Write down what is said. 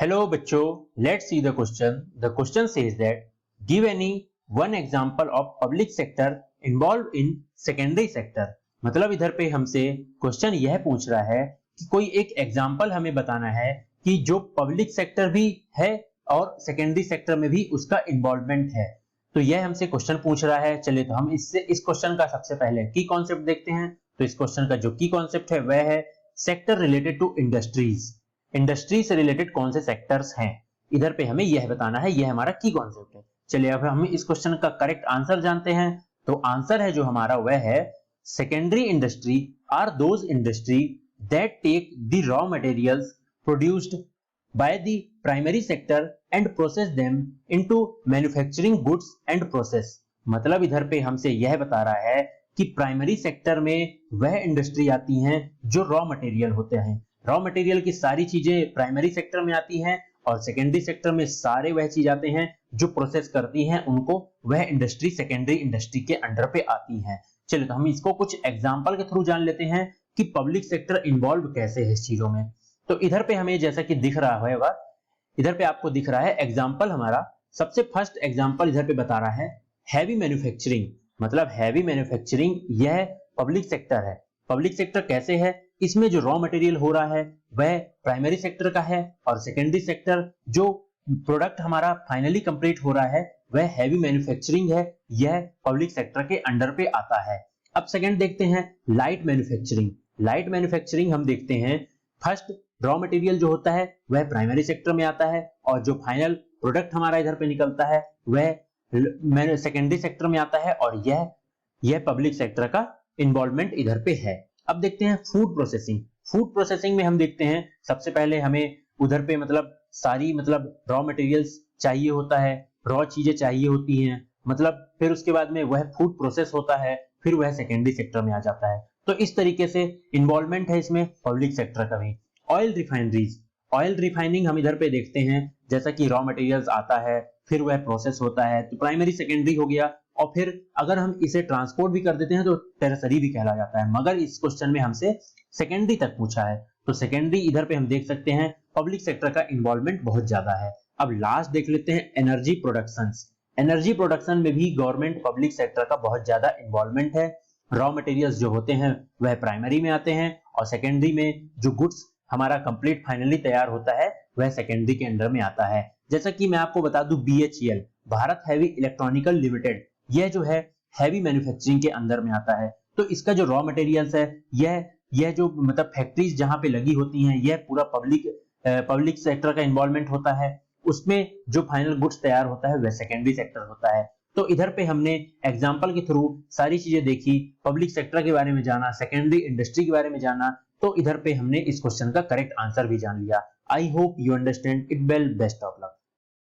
Hello बच्चों, let's see the question. The question says that give any one example of public sector involved in secondary sector. मतलब इधर पे हमसे question यह पूछ रहा है कि कोई एक एग्जाम्पल हमें बताना है कि जो पब्लिक सेक्टर भी है और सेकेंडरी सेक्टर में भी उसका इन्वॉल्वमेंट है। तो यह हमसे क्वेश्चन पूछ रहा है। चलिए तो हम इस क्वेश्चन का सबसे पहले की कॉन्सेप्ट देखते हैं। तो इस क्वेश्चन का जो की कॉन्सेप्ट है वह है sector related to industries. Industry से रिलेटेड कौन से सेक्टर्स हैं, इधर पे हमें यह बताना है। यह हमारा की कॉन्सेप्ट है। चलिए अब हम इस क्वेश्चन का करेक्ट आंसर जानते हैं। तो आंसर है जो हमारा वह है secondary industry are those industry that take the raw materials produced by the primary sector and process them into manufacturing goods and process. मतलब इधर पे हमसे यह बता रहा है कि प्राइमरी सेक्टर में वह इंडस्ट्री आती हैं जो रॉ मटेरियल होते हैं। रॉ मटेरियल की सारी चीजें प्राइमरी सेक्टर में आती हैं और सेकेंडरी सेक्टर में सारे वह चीज आते हैं जो प्रोसेस करती हैं उनको, वह इंडस्ट्री सेकेंडरी इंडस्ट्री के अंडर पे आती हैं। चलिए तो हम इसको कुछ एग्जांपल के थ्रू जान लेते हैं कि पब्लिक सेक्टर इन्वॉल्व कैसे है इस चीजों में। तो इधर पे हमें जैसा कि दिख रहा होगा, इधर पे आपको दिख रहा है एग्जाम्पल हमारा। सबसे फर्स्ट एग्जाम्पल इधर पे बता रहा है हैवी मैन्युफैक्चरिंग। मतलब हैवी मैन्युफैक्चरिंग यह पब्लिक सेक्टर है। पब्लिक सेक्टर कैसे है, इसमें जो रॉ मटेरियल हो रहा है वह प्राइमरी सेक्टर का है और सेकेंडरी सेक्टर जो प्रोडक्ट हमारा फाइनली कंप्लीट हो रहा है वह हैवी मैन्युफैक्चरिंग है। यह पब्लिक सेक्टर के अंडर पे आता है। अब सेकंड देखते हैं लाइट मैन्युफैक्चरिंग। लाइट मैन्युफैक्चरिंग हम देखते हैं फर्स्ट रॉ मटेरियल जो होता है वह प्राइमरी सेक्टर में आता है और जो फाइनल प्रोडक्ट हमारा इधर पे निकलता है वह सेकेंडरी सेक्टर में आता है और यह पब्लिक सेक्टर का इन्वॉल्वमेंट इधर पे है। अब देखते हैं फूड प्रोसेसिंग। फूड प्रोसेसिंग में हम देखते हैं सबसे पहले हमें उधर पे मतलब सारी रॉ मटेरियल्स चाहिए होता है, रॉ चीजें चाहिए होती हैं। मतलब फिर उसके बाद में वह फूड प्रोसेस होता है, फिर वह सेकेंडरी सेक्टर में आ जाता है। तो इस तरीके से इन्वॉल्वमेंट है इसमें पब्लिक सेक्टर का भी। ऑयल रिफाइनरीज, ऑयल रिफाइनिंग हम इधर पे देखते हैं जैसा कि रॉ मटेरियल्स आता है फिर वह प्रोसेस होता है, तो प्राइमरी सेकेंडरी हो गया और फिर अगर हम इसे ट्रांसपोर्ट भी कर देते हैं तो टेरसरी भी कहला जाता है। मगर इस क्वेश्चन में हमसे सेकेंडरी तक पूछा है तो सेकेंडरी इधर पे हम देख सकते हैं पब्लिक सेक्टर का इन्वॉल्वमेंट बहुत ज्यादा है। अब लास्ट देख लेते हैं एनर्जी प्रोडक्शन। एनर्जी प्रोडक्शन में भी गवर्नमेंट पब्लिक सेक्टर का बहुत ज्यादा इन्वॉल्वमेंट है। रॉ मटेरियल्स जो होते हैं वह प्राइमरी में आते हैं और सेकेंडरी में जो गुड्स हमारा कंप्लीट फाइनली तैयार होता है वह सेकेंडरी के अंडर में आता है। जैसा कि मैं आपको बता दूं BHEL, Bharat heavy electronical limited, यह जो है हैवी मैन्युफैक्चरिंग के अंदर में आता है। तो इसका जो रॉ मटेरियल्स है यह जो फैक्ट्रीज जहां पे लगी होती हैं यह पूरा पब्लिक सेक्टर का इन्वॉल्वमेंट होता है। उसमें जो फाइनल गुड्स तैयार होता है वह सेकेंडरी सेक्टर होता है। तो इधर पे हमने एग्जांपल के थ्रू सारी चीजें देखी, पब्लिक सेक्टर के बारे में जाना, सेकेंडरी इंडस्ट्री के बारे में जाना। तो इधर पे हमने इस क्वेश्चन का करेक्ट आंसर भी जान लिया। I hope you understand it well. Best of luck.